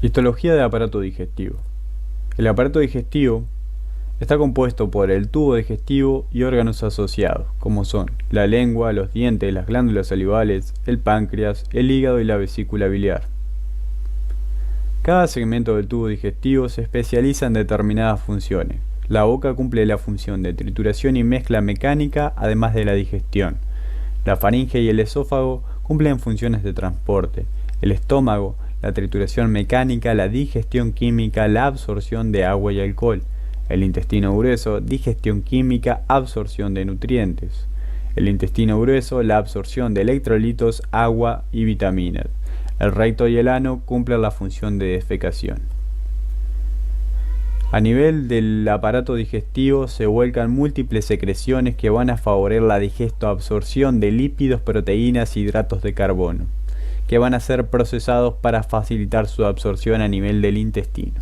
Histología del aparato digestivo. El aparato digestivo está compuesto por el tubo digestivo y órganos asociados, como son la lengua, los dientes, las glándulas salivales, el páncreas, el hígado y la vesícula biliar. Cada segmento del tubo digestivo se especializa en determinadas funciones. La boca cumple la función de trituración y mezcla mecánica, además de la digestión. La faringe y el esófago cumplen funciones de transporte. El estómago, la trituración mecánica, la digestión química, la absorción de agua y alcohol. El intestino grueso, digestión química, absorción de nutrientes. El intestino grueso, la absorción de electrolitos, agua y vitaminas. El recto y el ano cumplen la función de defecación. A nivel del aparato digestivo se vuelcan múltiples secreciones que van a favorecer la digesto-absorción de lípidos, proteínas y hidratos de carbono, que van a ser procesados para facilitar su absorción a nivel del intestino.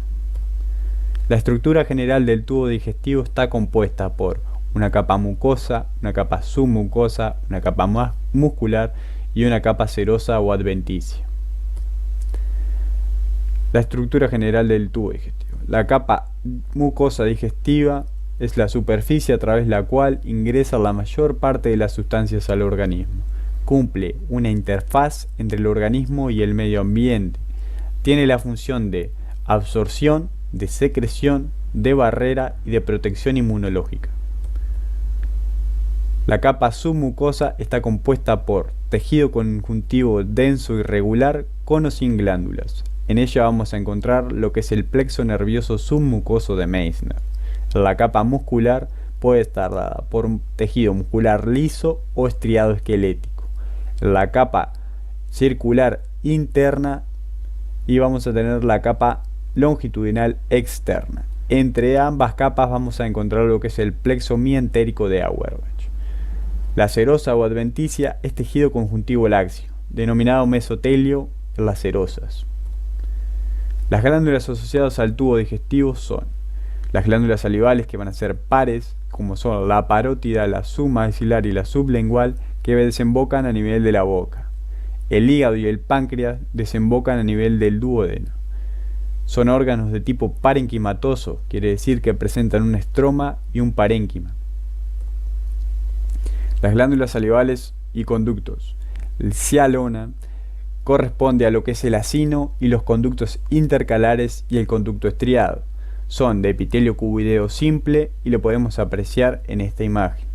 La estructura general del tubo digestivo está compuesta por una capa mucosa, una capa submucosa, una capa muscular y una capa serosa o adventicia. La estructura general del tubo digestivo. La capa mucosa digestiva es la superficie a través de la cual ingresa la mayor parte de las sustancias al organismo. Cumple una interfaz entre el organismo y el medio ambiente. Tiene la función de absorción, de secreción, de barrera y de protección inmunológica. La capa submucosa está compuesta por tejido conjuntivo denso y regular con o sin glándulas. En ella vamos a encontrar lo que es el plexo nervioso submucoso de Meissner. La capa muscular puede estar dada por un tejido muscular liso o estriado esquelético. La capa circular interna y vamos a tener la capa longitudinal externa. Entre ambas capas vamos a encontrar lo que es el plexo mientérico de Auerbach. La serosa o adventicia es tejido conjuntivo laxo, denominado mesotelio en las serosas. Las glándulas asociadas al tubo digestivo son las glándulas salivales, que van a ser pares, como son la parótida, la submaxilar y la sublingual, que desembocan a nivel de la boca. El hígado y el páncreas desembocan a nivel del duodeno. Son órganos de tipo parenquimatoso, quiere decir que presentan un estroma y un parénquima. Las glándulas salivales y conductos. El cialona corresponde a lo que es el acino y los conductos intercalares y el conducto estriado. Son de epitelio cuboideo simple y lo podemos apreciar en esta imagen.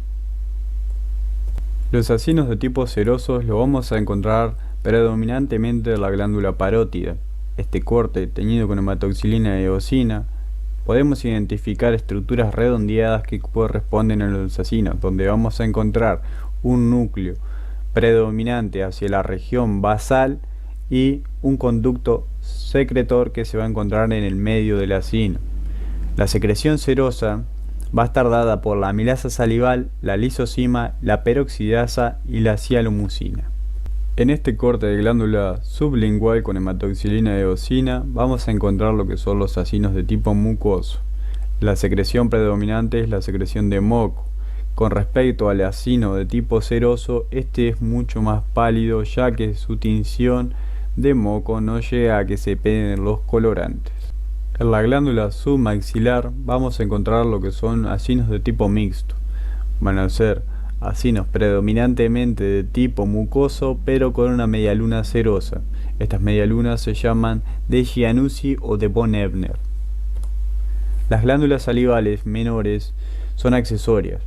Los acinos de tipo serosos los vamos a encontrar predominantemente en la glándula parótida. Este corte, teñido con hematoxilina y eosina, podemos identificar estructuras redondeadas que corresponden a los acinos, donde vamos a encontrar un núcleo predominante hacia la región basal y un conducto secretor que se va a encontrar en el medio del acino. La secreción serosa va a estar dada por la amilasa salival, la lisosima, la peroxidasa y la cialomucina. En este corte de glándula sublingual con hematoxilina y eosina vamos a encontrar lo que son los acinos de tipo mucoso. La secreción predominante es la secreción de moco. Con respecto al acino de tipo seroso, este es mucho más pálido, ya que su tinción de moco no llega a que se peguen los colorantes. En la glándula submaxilar vamos a encontrar lo que son acinos de tipo mixto. Van a ser acinos predominantemente de tipo mucoso, pero con una medialuna serosa. Estas medialunas se llaman de Giannuzzi o de von Ebner. Las glándulas salivales menores son accesorias.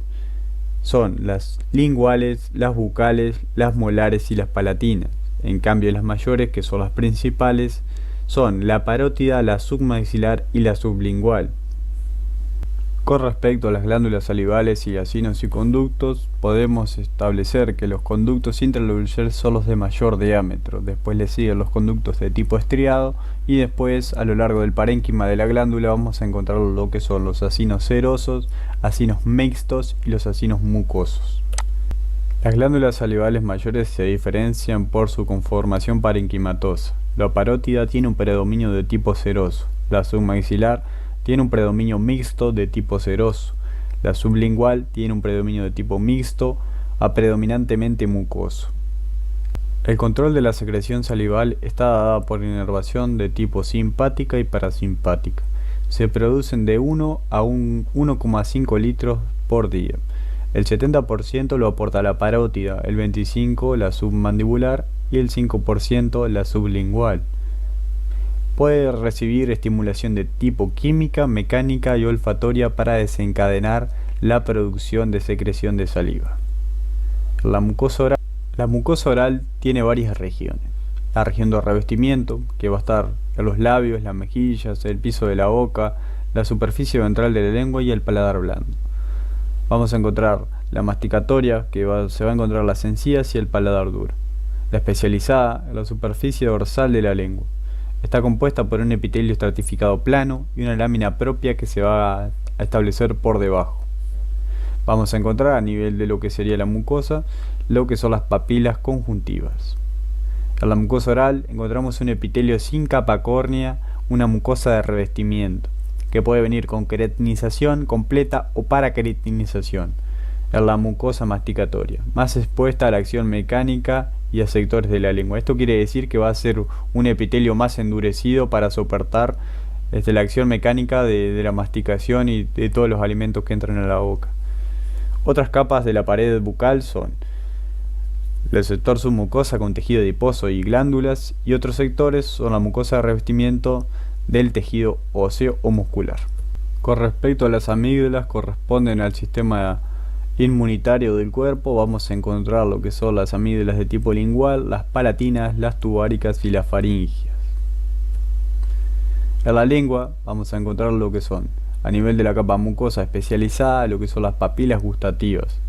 Son las linguales, las bucales, las molares y las palatinas. En cambio, las mayores, que son las principales, son la parótida, la submaxilar y la sublingual. Con respecto a las glándulas salivales y acinos y conductos, podemos establecer que los conductos intralobulares son los de mayor diámetro. Después le siguen los conductos de tipo estriado y después, a lo largo del parénquima de la glándula, vamos a encontrar lo que son los acinos serosos, acinos mixtos y los acinos mucosos. Las glándulas salivales mayores se diferencian por su conformación parenquimatosa. La parótida tiene un predominio de tipo seroso. La submaxilar tiene un predominio mixto de tipo seroso. La sublingual tiene un predominio de tipo mixto a predominantemente mucoso. El control de la secreción salival está dada por inervación de tipo simpática y parasimpática. Se producen de 1 a 1,5 litros por día. El 70% lo aporta la parótida, el 25% la submandibular y el 5% la sublingual. Puede recibir estimulación de tipo química, mecánica y olfatoria para desencadenar la producción de secreción de saliva. La mucosa oral tiene varias regiones. La región de revestimiento, que va a estar en los labios, las mejillas, el piso de la boca, la superficie ventral de la lengua y el paladar blando. Vamos a encontrar la masticatoria, que se va a encontrar las encías y el paladar duro. La especializada, en la superficie dorsal de la lengua. Está compuesta por un epitelio estratificado plano y una lámina propia que se va a establecer por debajo. Vamos a encontrar a nivel de lo que sería la mucosa, lo que son las papilas conjuntivas. En la mucosa oral encontramos un epitelio sin capa córnea, una mucosa de revestimiento, que puede venir con queratinización completa o paraqueratinización. En la mucosa masticatoria, más expuesta a la acción mecánica y a sectores de la lengua. Esto quiere decir que va a ser un epitelio más endurecido para soportar la acción mecánica de la masticación y de todos los alimentos que entran a la boca. Otras capas de la pared bucal son el sector submucosa con tejido adiposo y glándulas, y otros sectores son la mucosa de revestimiento del tejido óseo o muscular. Con respecto a las amígdalas, corresponden al sistema inmunitario del cuerpo. Vamos a encontrar lo que son las amígdalas de tipo lingual, las palatinas, las tubáricas y las faríngeas. En la lengua vamos a encontrar lo que son, a nivel de la capa mucosa especializada, lo que son las papilas gustativas.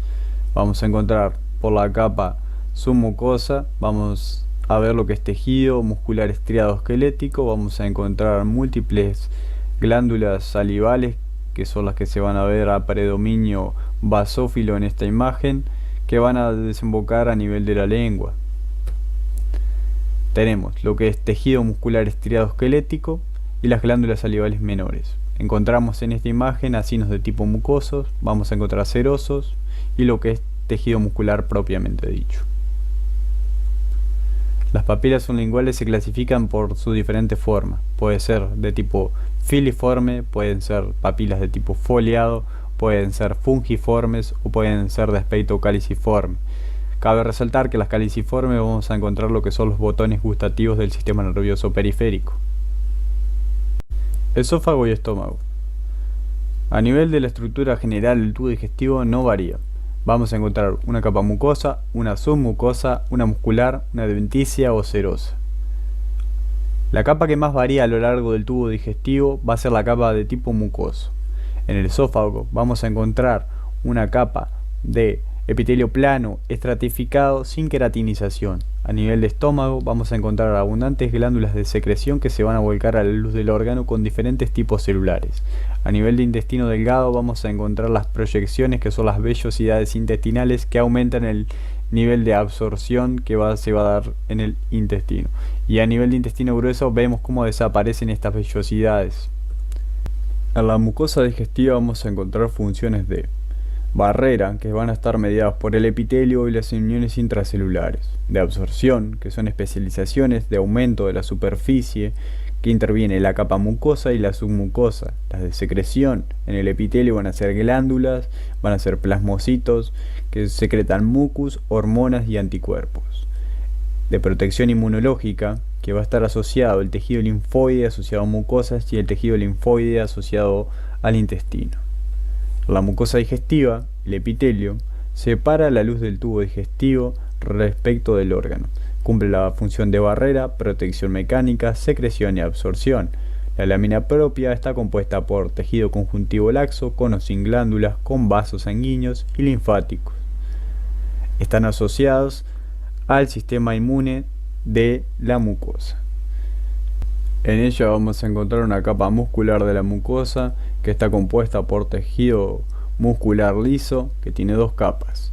Vamos a encontrar por la capa submucosa, vamos a ver lo que es tejido muscular estriado esquelético. Vamos a encontrar múltiples glándulas salivales, que son las que se van a ver a predominio basófilo en esta imagen, que van a desembocar a nivel de la lengua. Tenemos lo que es tejido muscular estriado esquelético y las glándulas salivales menores. Encontramos en esta imagen acinos de tipo mucosos, vamos a encontrar serosos y lo que es tejido muscular propiamente dicho. Las papilas sublinguales se clasifican por sus diferentes formas. Puede ser de tipo filiforme, pueden ser papilas de tipo foliado, pueden ser fungiformes o pueden ser de aspecto caliciforme. Cabe resaltar que las caliciformes vamos a encontrar lo que son los botones gustativos del sistema nervioso periférico. Esófago y estómago. A nivel de la estructura general, el tubo digestivo no varía. Vamos a encontrar una capa mucosa, una submucosa, una muscular, una adventicia o serosa. La capa que más varía a lo largo del tubo digestivo va a ser la capa de tipo mucoso. En el esófago vamos a encontrar una capa de epitelio plano estratificado sin queratinización. A nivel de estómago vamos a encontrar abundantes glándulas de secreción que se van a volcar a la luz del órgano con diferentes tipos celulares. A nivel de intestino delgado vamos a encontrar las proyecciones, que son las vellosidades intestinales que aumentan el nivel de absorción que se va a dar en el intestino. Y a nivel de intestino grueso vemos cómo desaparecen estas vellosidades. En la mucosa digestiva vamos a encontrar funciones de barrera, que van a estar mediadas por el epitelio y las uniones intracelulares, de absorción, que son especializaciones de aumento de la superficie, que interviene la capa mucosa y la submucosa. Las de secreción en el epitelio van a ser glándulas, van a ser plasmocitos, que secretan mucus, hormonas y anticuerpos. De protección inmunológica, que va a estar asociado el tejido linfoide asociado a mucosas y el tejido linfoide asociado al intestino. La mucosa digestiva, el epitelio, separa la luz del tubo digestivo respecto del órgano. Cumple la función de barrera, protección mecánica, secreción y absorción. La lámina propia está compuesta por tejido conjuntivo laxo, con o sin glándulas, con vasos sanguíneos y linfáticos. Están asociados al sistema inmune de la mucosa. En ella vamos a encontrar una capa muscular de la mucosa que está compuesta por tejido muscular liso que tiene dos capas.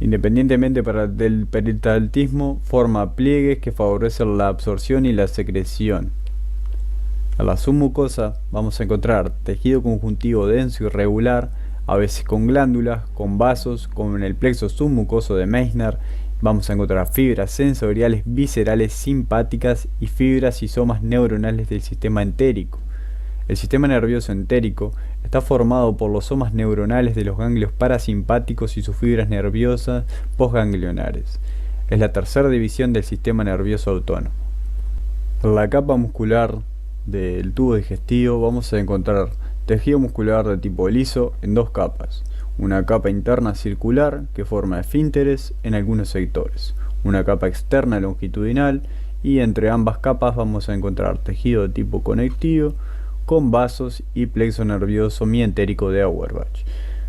Independientemente del peritaltismo, forma pliegues que favorecen la absorción y la secreción. A la submucosa vamos a encontrar tejido conjuntivo denso y regular, a veces con glándulas, con vasos, como en el plexo submucoso de Meissner, Vamos a encontrar fibras sensoriales viscerales simpáticas y fibras y somas neuronales del sistema entérico. El sistema nervioso entérico está formado por los somas neuronales de los ganglios parasimpáticos y sus fibras nerviosas postganglionares. Es la tercera división del sistema nervioso autónomo. En la capa muscular del tubo digestivo vamos a encontrar tejido muscular de tipo liso en dos capas. Una capa interna circular que forma esfínteres en algunos sectores, una capa externa longitudinal, y entre ambas capas vamos a encontrar tejido de tipo conectivo con vasos y plexo nervioso mientérico de Auerbach,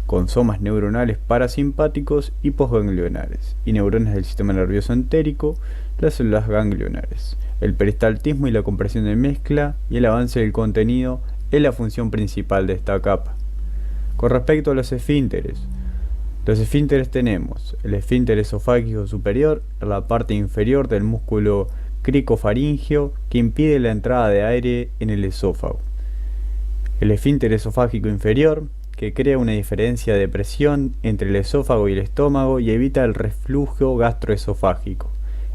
con somas neuronales parasimpáticos y postganglionares, y neuronas del sistema nervioso entérico, las células ganglionares. El peristaltismo y la compresión de mezcla y el avance del contenido es la función principal de esta capa. Con respecto a los esfínteres tenemos el esfínter esofágico superior, en la parte inferior del músculo cricofaríngeo que impide la entrada de aire en el esófago. El esfínter esofágico inferior, que crea una diferencia de presión entre el esófago y el estómago y evita el reflujo gastroesofágico.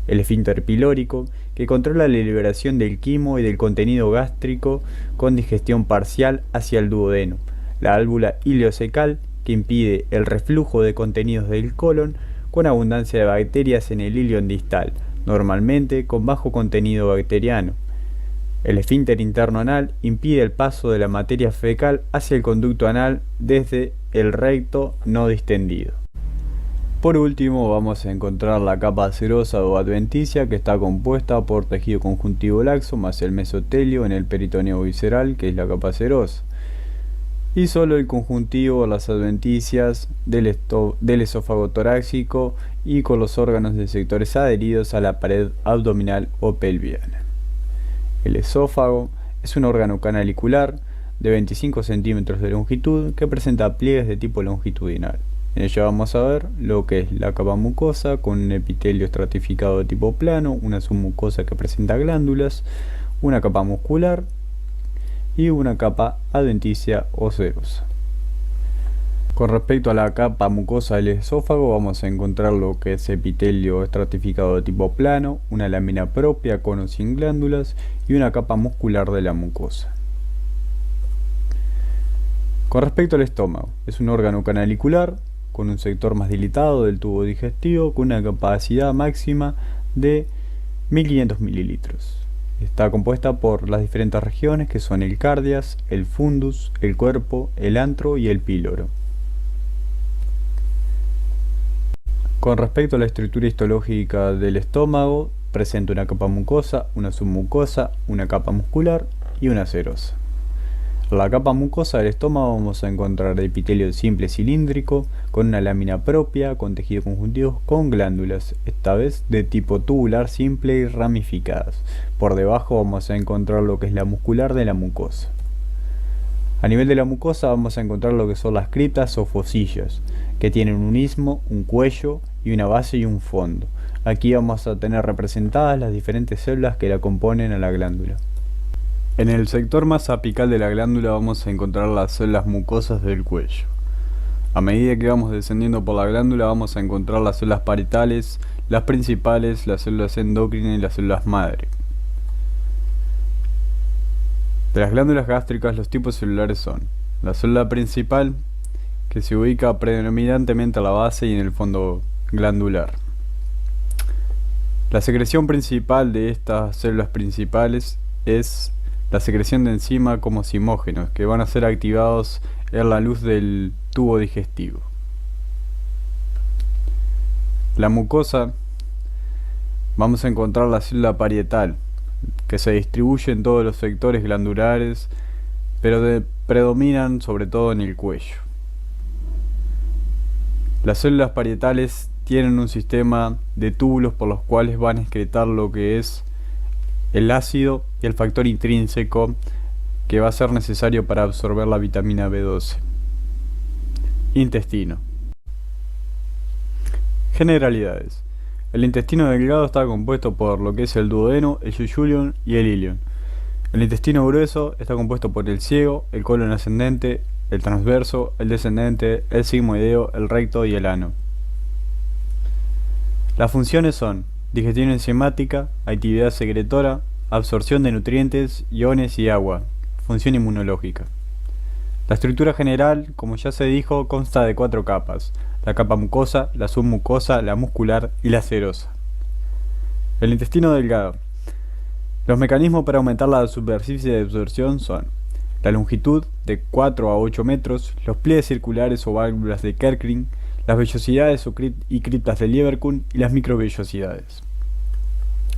El esfínter pilórico, que controla la liberación del quimo y del contenido gástrico con digestión parcial hacia el duodeno. La válvula ileocecal, que impide el reflujo de contenidos del colon con abundancia de bacterias en el ilion distal, normalmente con bajo contenido bacteriano. El esfínter interno anal impide el paso de la materia fecal hacia el conducto anal desde el recto no distendido. Por último vamos a encontrar la capa serosa o adventicia, que está compuesta por tejido conjuntivo laxo más el mesotelio en el peritoneo visceral, que es la capa serosa, y solo el conjuntivo o las adventicias del esófago torácico y con los órganos de sectores adheridos a la pared abdominal o pelviana. El esófago es un órgano canalicular de 25 centímetros de longitud que presenta pliegues de tipo longitudinal. En ella vamos a ver lo que es la capa mucosa con un epitelio estratificado de tipo plano, una submucosa que presenta glándulas, una capa muscular y una capa adventicia o serosa. Con respecto a la capa mucosa del esófago vamos a encontrar lo que es epitelio estratificado de tipo plano, una lámina propia con o sin glándulas y una capa muscular de la mucosa. Con respecto al estómago, es un órgano canalicular con un sector más dilatado del tubo digestivo con una capacidad máxima de 1500 mililitros. Está compuesta por las diferentes regiones que son el cardias, el fundus, el cuerpo, el antro y el píloro. Con respecto a la estructura histológica del estómago, presenta una capa mucosa, una submucosa, una capa muscular y una serosa. En la capa mucosa del estómago vamos a encontrar epitelio simple cilíndrico con una lámina propia con tejido conjuntivo con glándulas, esta vez de tipo tubular simple y ramificadas. Por debajo vamos a encontrar lo que es la muscular de la mucosa. A nivel de la mucosa vamos a encontrar lo que son las criptas o fosillas, que tienen un istmo, un cuello y una base y un fondo. Aquí vamos a tener representadas las diferentes células que la componen a la glándula. En el sector más apical de la glándula vamos a encontrar las células mucosas del cuello. A medida que vamos descendiendo por la glándula vamos a encontrar las células parietales, las principales, las células endocrinas y las células madre. De las glándulas gástricas los tipos celulares son la célula principal, que se ubica predominantemente a la base y en el fondo glandular. La secreción principal de estas células principales es la secreción de enzimas como zimógenos, que van a ser activados en la luz del tubo digestivo. La mucosa, vamos a encontrar la célula parietal, que se distribuye en todos los sectores glandulares, pero predominan sobre todo en el cuello. Las células parietales tienen un sistema de túbulos por los cuales van a excretar lo que es el ácido y el factor intrínseco que va a ser necesario para absorber la vitamina B12. Intestino. Generalidades. El intestino delgado está compuesto por lo que es el duodeno, el yuyulion y el ilion. El intestino grueso está compuesto por el ciego, el colon ascendente, el transverso, el descendente, el sigmoideo, el recto y el ano. Las funciones son digestión enzimática, actividad secretora, absorción de nutrientes, iones y agua, función inmunológica. La estructura general, como ya se dijo, consta de 4 capas: la capa mucosa, la submucosa, la muscular y la serosa. El intestino delgado. Los mecanismos para aumentar la superficie de absorción son la longitud de 4 a 8 metros, los pliegues circulares o válvulas de Kerckring, las vellosidades y criptas de Lieberkühn y las microvellosidades.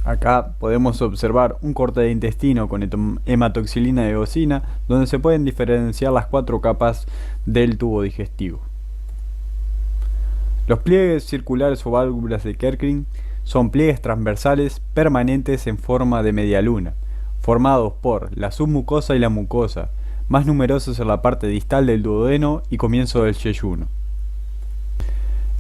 Acá podemos observar un corte de intestino con hematoxilina y eosina, donde se pueden diferenciar las 4 capas del tubo digestivo. Los pliegues circulares o válvulas de Kerckring son pliegues transversales permanentes en forma de media luna, formados por la submucosa y la mucosa, más numerosos en la parte distal del duodeno y comienzo del yeyuno.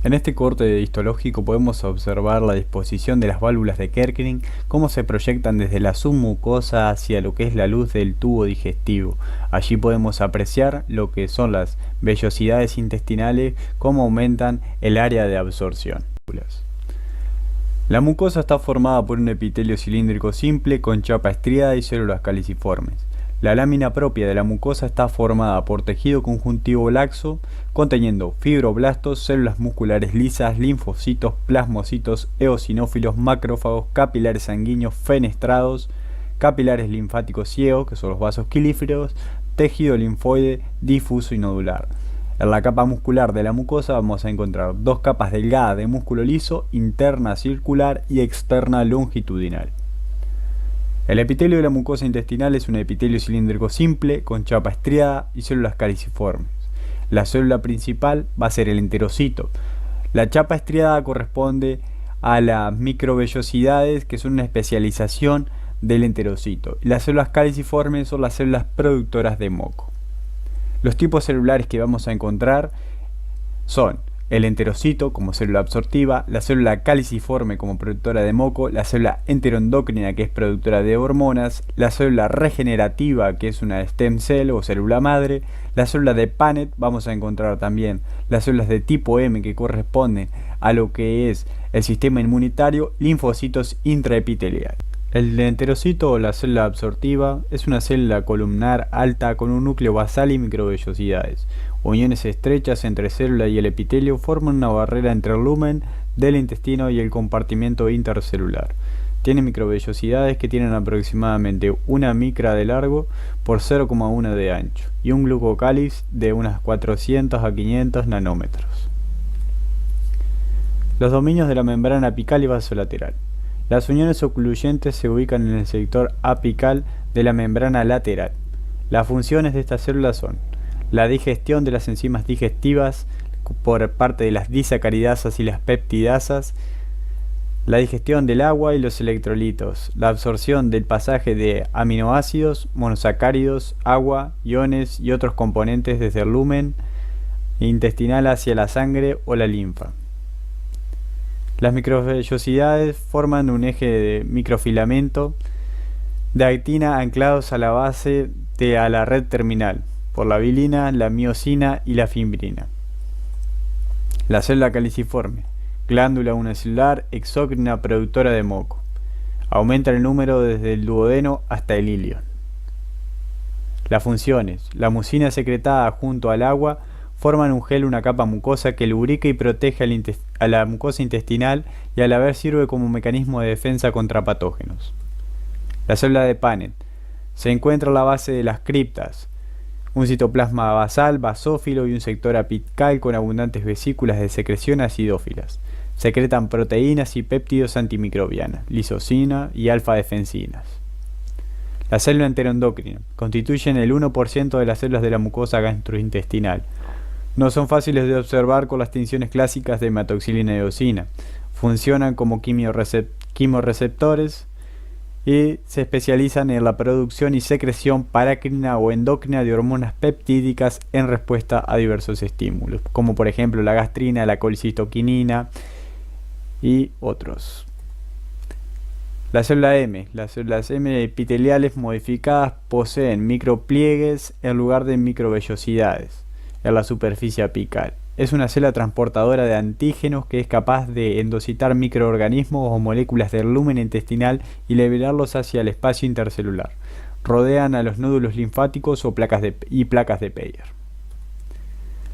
En este corte histológico podemos observar la disposición de las válvulas de Kerckring, cómo se proyectan desde la submucosa hacia lo que es la luz del tubo digestivo. Allí podemos apreciar lo que son las vellosidades intestinales, cómo aumentan el área de absorción. La mucosa está formada por un epitelio cilíndrico simple con chapa estriada y células caliciformes. La lámina propia de la mucosa está formada por tejido conjuntivo laxo, conteniendo fibroblastos, células musculares lisas, linfocitos, plasmocitos, eosinófilos, macrófagos, capilares sanguíneos fenestrados, capilares linfáticos ciegos, que son los vasos quilíferos, tejido linfoide difuso y nodular. En la capa muscular de la mucosa vamos a encontrar 2 capas delgadas de músculo liso, interna circular y externa longitudinal. El epitelio de la mucosa intestinal es un epitelio cilíndrico simple con chapa estriada y células caliciformes. La célula principal va a ser el enterocito. La chapa estriada corresponde a las microvellosidades, que son una especialización del enterocito. Y las células caliciformes son las células productoras de moco. Los tipos celulares que vamos a encontrar son el enterocito como célula absortiva, la célula caliciforme como productora de moco, la célula enteroendocrina que es productora de hormonas, la célula regenerativa que es una stem cell o célula madre, la célula de Paneth. Vamos a encontrar también las células de tipo M que corresponden a lo que es el sistema inmunitario, linfocitos intraepiteliales. El enterocito o la célula absortiva es una célula columnar alta con un núcleo basal y microvellosidades. Uniones estrechas entre célula y el epitelio forman una barrera entre el lumen del intestino y el compartimento intercelular. Tiene microvellosidades que tienen aproximadamente 1 micra de largo por 0,1 de ancho y un glucocáliz de unas 400 a 500 nanómetros. Los dominios de la membrana apical y vasolateral. Las uniones ocluyentes se ubican en el sector apical de la membrana lateral. Las funciones de estas células son la digestión de las enzimas digestivas por parte de las disacaridasas y las peptidasas, la digestión del agua y los electrolitos, la absorción del pasaje de aminoácidos, monosacáridos, agua, iones y otros componentes desde el lumen intestinal hacia la sangre o la linfa. Las microvellosidades forman un eje de microfilamento de actina anclados a la base a la red terminal por la bilina, la miosina y la fibrina. La célula caliciforme, glándula unicelular exócrina productora de moco. Aumenta el número desde el duodeno hasta el ilion. Las funciones. La mucina secretada junto al agua forman un gel, una capa mucosa que lubrica y protege a la mucosa intestinal y a la vez sirve como mecanismo de defensa contra patógenos. La célula de Paneth se encuentra a la base de las criptas, un citoplasma basal, basófilo y un sector apical con abundantes vesículas de secreción acidófilas. Secretan proteínas y péptidos antimicrobianas, lisocina y alfa-defensinas. La célula enteroendocrina constituyen el 1% de las células de la mucosa gastrointestinal. No son fáciles de observar con las tinciones clásicas de hematoxilina y eosina. Funcionan como quimioreceptores y se especializan en la producción y secreción parácrina o endócrina de hormonas peptídicas en respuesta a diversos estímulos, como por ejemplo la gastrina, la colcistoquinina y otros. La célula M. Las células M epiteliales modificadas poseen micropliegues en lugar de microvellosidades en la superficie apical. Es una célula transportadora de antígenos que es capaz de endocitar microorganismos o moléculas del lumen intestinal y liberarlos hacia el espacio intercelular. Rodean a los nódulos linfáticos o placas de Peyer.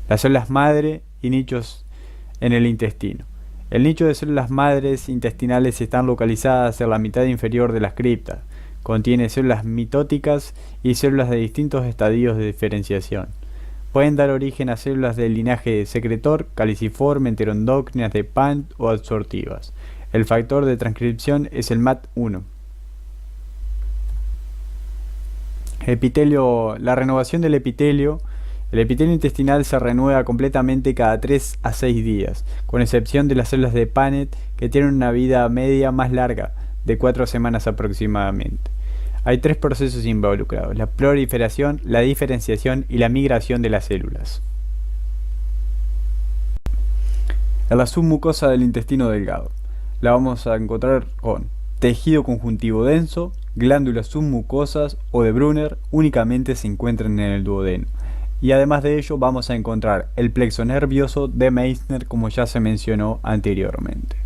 Las células madre y nichos en el intestino. El nicho de células madres intestinales están localizadas en la mitad inferior de las criptas. Contiene células mitóticas y células de distintos estadios de diferenciación. Pueden dar origen a células del linaje secretor, caliciforme, enteroendocrinas de Punt o absortivas. El factor de transcripción es el MAT1. La renovación del epitelio. El epitelio intestinal se renueva completamente cada 3 a 6 días, con excepción de las células de Paneth que tienen una vida media más larga, de 4 semanas aproximadamente. Hay 3 procesos involucrados: la proliferación, la diferenciación y la migración de las células. En la submucosa del intestino delgado la vamos a encontrar con tejido conjuntivo denso, glándulas submucosas o de Brunner únicamente se encuentran en el duodeno. Y además de ello vamos a encontrar el plexo nervioso de Meissner, como ya se mencionó anteriormente.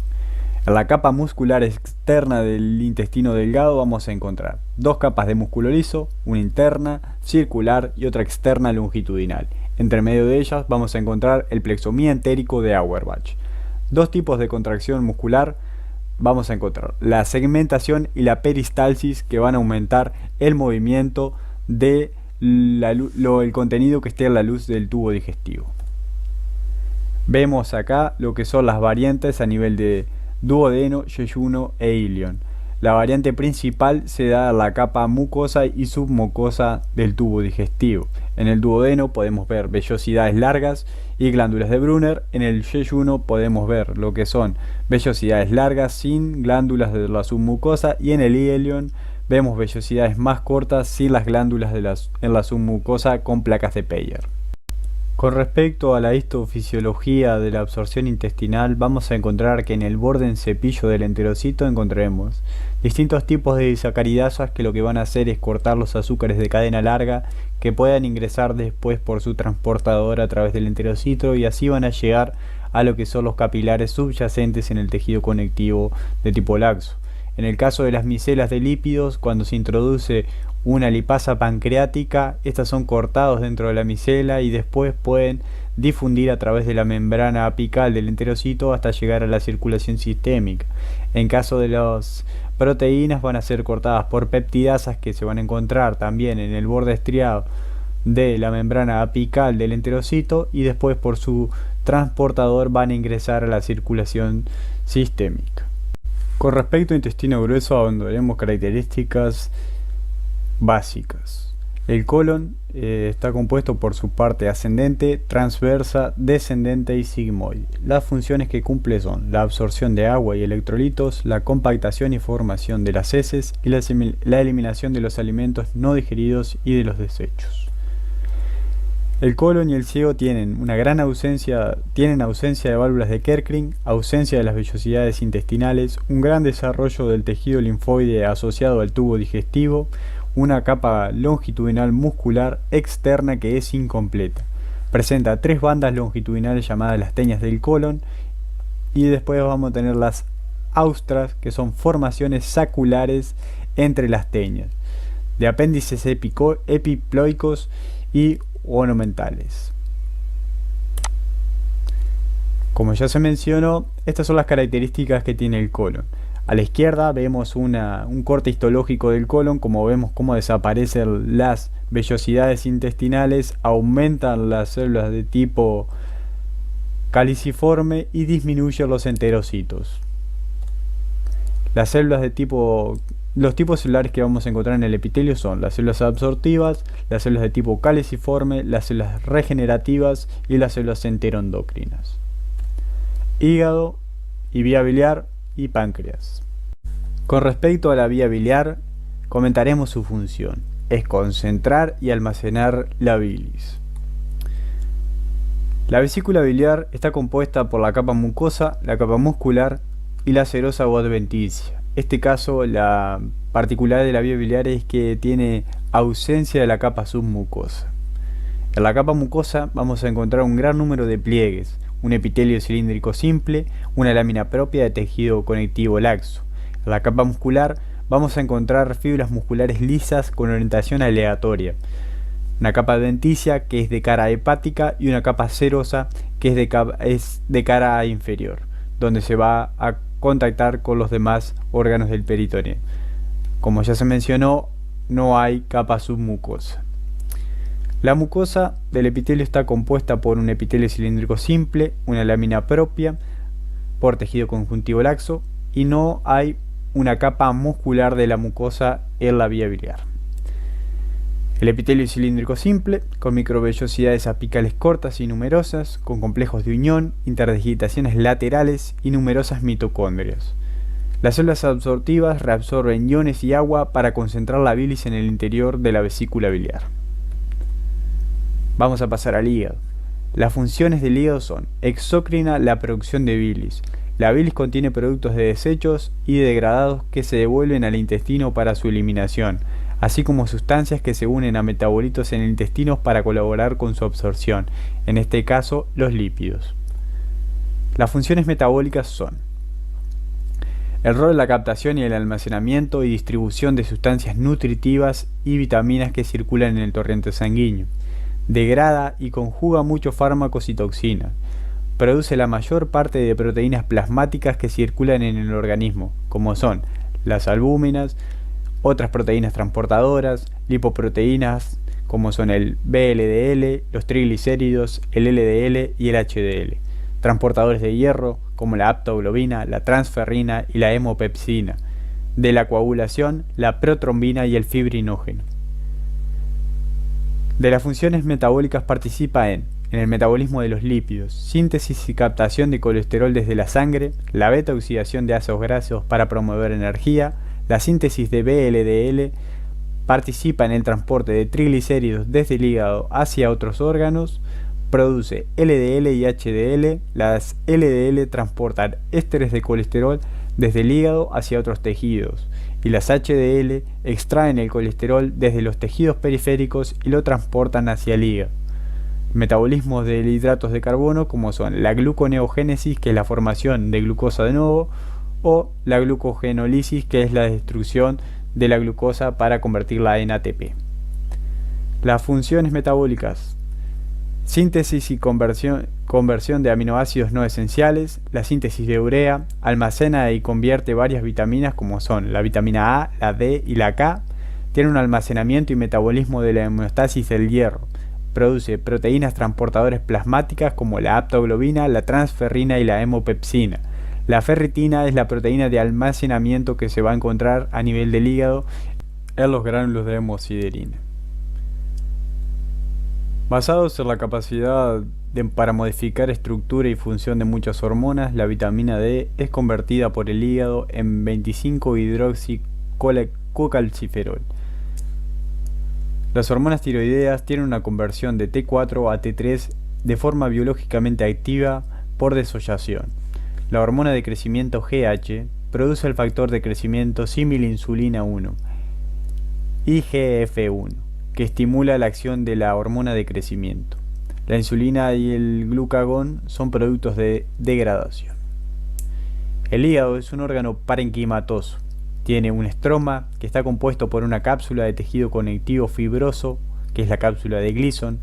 En la capa muscular externa del intestino delgado vamos a encontrar 2 capas de músculo liso, una interna, circular y otra externa longitudinal. Entre medio de ellas vamos a encontrar el plexo mientérico de Auerbach. 2 tipos de contracción muscular vamos a encontrar: la segmentación y la peristalsis, que van a aumentar el movimiento de el contenido que esté en la luz del tubo digestivo. Vemos acá lo que son las variantes a nivel de duodeno, yeyuno e ilion. La variante principal se da en la capa mucosa y submucosa del tubo digestivo. En el duodeno podemos ver vellosidades largas y glándulas de Brunner. En el yeyuno podemos ver lo que son vellosidades largas sin glándulas de la submucosa, y en el ilion vemos vellosidades más cortas sin las glándulas en la submucosa con placas de Peyer. Con respecto a la histofisiología de la absorción intestinal, vamos a encontrar que en el borde en cepillo del enterocito encontraremos distintos tipos de disacaridasas que lo que van a hacer es cortar los azúcares de cadena larga que puedan ingresar después por su transportador a través del enterocito, y así van a llegar a lo que son los capilares subyacentes en el tejido conectivo de tipo laxo. En el caso de las micelas de lípidos, cuando se introduce una lipasa pancreática, estas son cortados dentro de la micela y después pueden difundir a través de la membrana apical del enterocito hasta llegar a la circulación sistémica. En caso de las proteínas, van a ser cortadas por peptidasas que se van a encontrar también en el borde estriado de la membrana apical del enterocito, y después por su transportador van a ingresar a la circulación sistémica. Con respecto a intestino grueso, abandonaremos características básicas. El colon está compuesto por su parte ascendente, transversa, descendente y sigmoide. Las funciones que cumple son la absorción de agua y electrolitos, la compactación y formación de las heces y la eliminación de los alimentos no digeridos y de los desechos. El colon y el ciego tienen ausencia de válvulas de Kerkring, ausencia de las vellosidades intestinales, un gran desarrollo del tejido linfoide asociado al tubo digestivo, una capa longitudinal muscular externa que es incompleta. Presenta 3 bandas longitudinales llamadas las teñas del colon, y después vamos a tener las austras, que son formaciones saculares entre las teñas, de apéndices epiploicos y onomentales. Como ya se mencionó, estas son las características que tiene el colon. A la izquierda vemos un corte histológico del colon, como vemos cómo desaparecen las vellosidades intestinales, aumentan las células de tipo caliciforme y disminuyen los enterocitos. Las células de los tipos celulares que vamos a encontrar en el epitelio son las células absortivas, las células de tipo caliciforme, las células regenerativas y las células enteroendocrinas. Hígado y vía biliar y páncreas. Con respecto a la vía biliar, comentaremos su función: es concentrar y almacenar la bilis. La vesícula biliar está compuesta por la capa mucosa, la capa muscular y la serosa o adventicia. En este caso, la particularidad de la vía biliar es que tiene ausencia de la capa submucosa. En la capa mucosa vamos a encontrar un gran número de pliegues, un epitelio cilíndrico simple, una lámina propia de tejido conectivo laxo. En la capa muscular vamos a encontrar fibras musculares lisas con orientación aleatoria, una capa adventicia que es de cara hepática y una capa serosa que es de cara inferior, donde se va a contactar con los demás órganos del peritoneo. Como ya se mencionó, no hay capa submucosa. La mucosa del epitelio está compuesta por un epitelio cilíndrico simple, una lámina propia por tejido conjuntivo laxo y no hay una capa muscular de la mucosa en la vía biliar. El epitelio cilíndrico simple, con microvellosidades apicales cortas y numerosas, con complejos de unión, interdigitaciones laterales y numerosas mitocondrias. Las células absortivas reabsorben iones y agua para concentrar la bilis en el interior de la vesícula biliar. Vamos a pasar al hígado. Las funciones del hígado son: exócrina, la producción de bilis. La bilis contiene productos de desechos y degradados que se devuelven al intestino para su eliminación, así como sustancias que se unen a metabolitos en el intestino para colaborar con su absorción, en este caso los lípidos. Las funciones metabólicas son: el rol de la captación y el almacenamiento y distribución de sustancias nutritivas y vitaminas que circulan en el torrente sanguíneo. Degrada y conjuga muchos fármacos y toxinas. Produce la mayor parte de proteínas plasmáticas que circulan en el organismo, como son las albúminas, otras proteínas transportadoras, lipoproteínas, como son el VLDL, los triglicéridos, el LDL y el HDL. Transportadores de hierro, como la aptoglobina, la transferrina y la hemopepsina. De la coagulación, la protrombina y el fibrinógeno. De las funciones metabólicas participa en el metabolismo de los lípidos, síntesis y captación de colesterol desde la sangre, la beta-oxidación de ácidos grasos para promover energía, la síntesis de VLDL, participa en el transporte de triglicéridos desde el hígado hacia otros órganos, produce LDL y HDL, las LDL transportan ésteres de colesterol desde el hígado hacia otros tejidos, y las HDL extraen el colesterol desde los tejidos periféricos y lo transportan hacia el hígado. Metabolismos de hidratos de carbono, como son la gluconeogénesis, que es la formación de glucosa de nuevo, o la glucogenólisis, que es la destrucción de la glucosa para convertirla en ATP. Las funciones metabólicas: síntesis y conversión de aminoácidos no esenciales, la síntesis de urea, almacena y convierte varias vitaminas como son la vitamina A, la D y la K, tiene un almacenamiento y metabolismo de la homeostasis del hierro, produce proteínas transportadoras plasmáticas como la aptoglobina, la transferrina y la hemopepsina. La ferritina es la proteína de almacenamiento que se va a encontrar a nivel del hígado en los gránulos de hemosiderina. Basados en la capacidad para modificar estructura y función de muchas hormonas, la vitamina D es convertida por el hígado en 25-hidroxicocalciferol. Las hormonas tiroideas tienen una conversión de T4 a T3 de forma biológicamente activa por desolación. La hormona de crecimiento GH produce el factor de crecimiento similinsulina 1, IGF-1, que estimula la acción de la hormona de crecimiento. La insulina y el glucagón son productos de degradación. El hígado es un órgano parenquimatoso. Tiene un estroma que está compuesto por una cápsula de tejido conectivo fibroso, que es la cápsula de Gleason,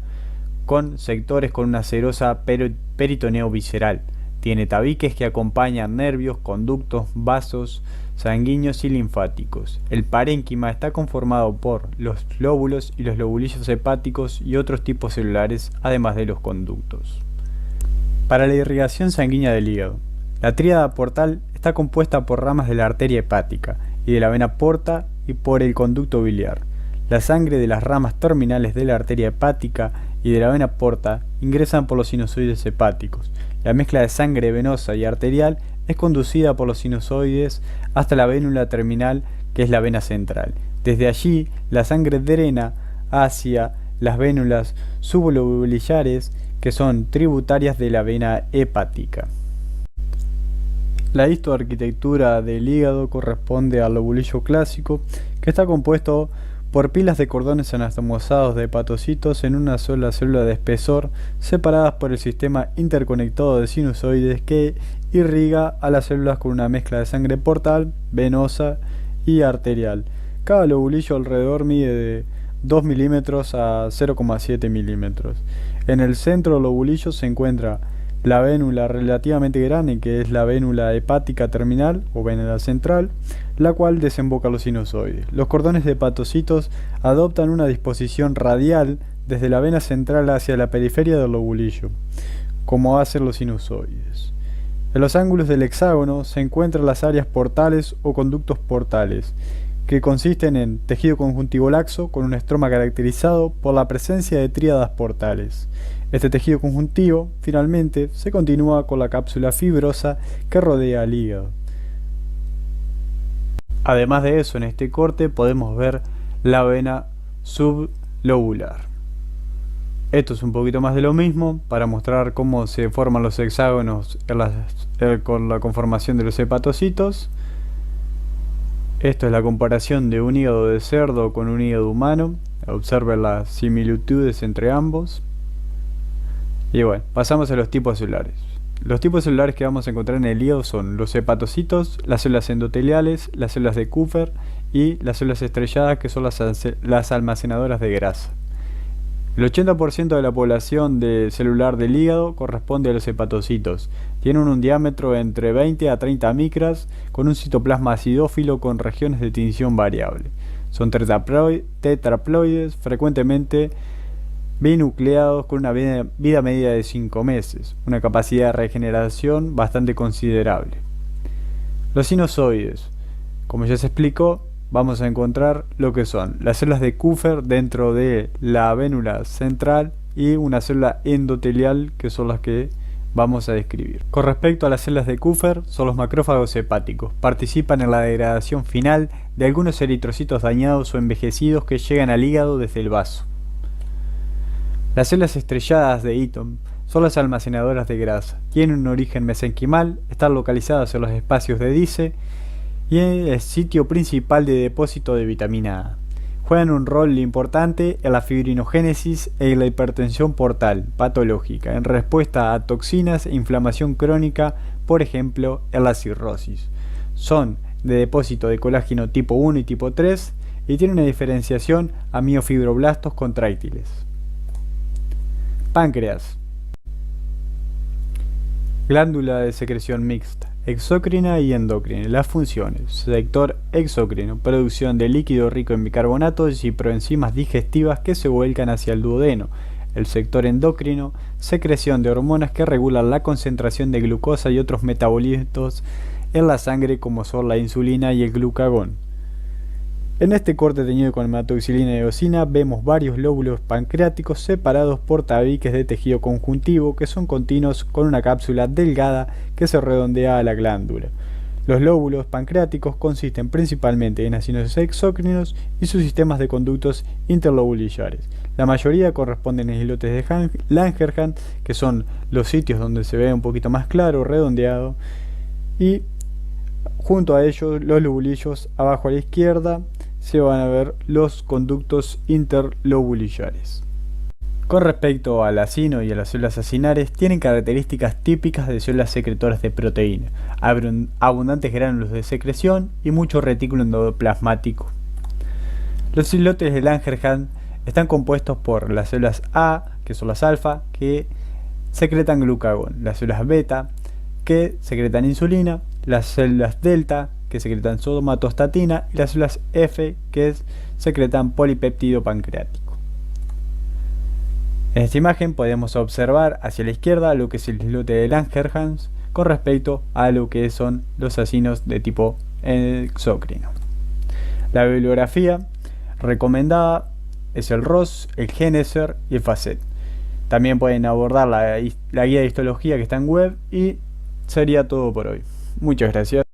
con sectores con una serosa peritoneo visceral. Tiene tabiques que acompañan nervios, conductos, vasos sanguíneos y linfáticos. El parénquima está conformado por los lóbulos y los lobulillos hepáticos y otros tipos celulares, además de los conductos. Para la irrigación sanguínea del hígado, la tríada portal está compuesta por ramas de la arteria hepática y de la vena porta y por el conducto biliar. La sangre de las ramas terminales de la arteria hepática y de la vena porta ingresan por los sinusoides hepáticos. La mezcla de sangre venosa y arterial es conducida por los sinusoides hasta la vénula terminal, que es la vena central. Desde allí, la sangre drena hacia las vénulas sublobulillares, que son tributarias de la vena hepática. La histoarquitectura del hígado corresponde al lobulillo clásico, que está compuesto por pilas de cordones anastomosados de hepatocitos en una sola célula de espesor, separadas por el sistema interconectado de sinusoides que irriga a las células con una mezcla de sangre portal, venosa y arterial. Cada lobulillo alrededor mide de 2 milímetros a 0,7 milímetros. En el centro del lobulillo se encuentra la vénula relativamente grande, que es la vénula hepática terminal o vénula central, la cual desemboca los sinusoides. Los cordones de hepatocitos adoptan una disposición radial desde la vena central hacia la periferia del lobulillo, como hacen los sinusoides. En los ángulos del hexágono se encuentran las áreas portales o conductos portales, que consisten en tejido conjuntivo laxo con un estroma caracterizado por la presencia de tríadas portales. Este tejido conjuntivo, finalmente, se continúa con la cápsula fibrosa que rodea al hígado. Además de eso, en este corte podemos ver la vena sublobular. Esto es un poquito más de lo mismo para mostrar cómo se forman los hexágonos con la conformación de los hepatocitos. Esto es la comparación de un hígado de cerdo con un hígado humano. Observen las similitudes entre ambos. Y bueno, pasamos a los tipos celulares. Los tipos celulares que vamos a encontrar en el hígado son los hepatocitos, las células endoteliales, las células de Kupffer y las células estrelladas, que son las almacenadoras de grasa. El 80% de la población celular del hígado corresponde a los hepatocitos. Tienen un diámetro entre 20 a 30 micras, con un citoplasma acidófilo con regiones de tinción variable. Son tetraploides, frecuentemente binucleados, con una vida media de 5 meses, una capacidad de regeneración bastante considerable. Los sinusoides, como ya se explicó, vamos a encontrar lo que son las células de Kupffer dentro de la vénula central y una célula endotelial, que son las que vamos a describir. Con respecto a las células de Kupffer, son los macrófagos hepáticos. Participan en la degradación final de algunos eritrocitos dañados o envejecidos que llegan al hígado desde el vaso. Las células estrelladas de Eaton son las almacenadoras de grasa. Tienen un origen mesenquimal, están localizadas en los espacios de Dice y es el sitio principal de depósito de vitamina A. Juegan un rol importante en la fibrinogénesis e en la hipertensión portal patológica, en respuesta a toxinas e inflamación crónica, por ejemplo, en la cirrosis. Son de depósito de colágeno tipo 1 y tipo 3 y tienen una diferenciación a miofibroblastos contráctiles. Páncreas. Glándula de secreción mixta, exócrina y endocrina. Las funciones: sector exócrino, producción de líquido rico en bicarbonatos y proenzimas digestivas que se vuelcan hacia el duodeno. El sector endocrino, secreción de hormonas que regulan la concentración de glucosa y otros metabolitos en la sangre, como son la insulina y el glucagón. En este corte teñido con hematoxilina y eosina vemos varios lóbulos pancreáticos separados por tabiques de tejido conjuntivo que son continuos con una cápsula delgada que se redondea a la glándula. Los lóbulos pancreáticos consisten principalmente en ácidos exócrinos y sus sistemas de conductos interlobulillares. La mayoría corresponden a islotes de Langerhans, que son los sitios donde se ve un poquito más claro, redondeado, y junto a ellos los lobulillos abajo a la izquierda se van a ver los conductos interlobulillares. Con respecto al acino y a las células acinares, tienen características típicas de células secretoras de proteína, abundantes gránulos de secreción y mucho retículo endoplasmático. Los islotes de Langerhans están compuestos por las células A, que son las alfa, que secretan glucagón, las células beta, que secretan insulina, las células delta, que secretan somatostatina, y las células F, que secretan polipéptido pancreático. En esta imagen podemos observar hacia la izquierda lo que es el islote de Langerhans con respecto a lo que son los acinos de tipo exócrino. La bibliografía recomendada es el Ross, el Geneser y el Facet. También pueden abordar la guía de histología que está en web, y sería todo por hoy. Muchas gracias.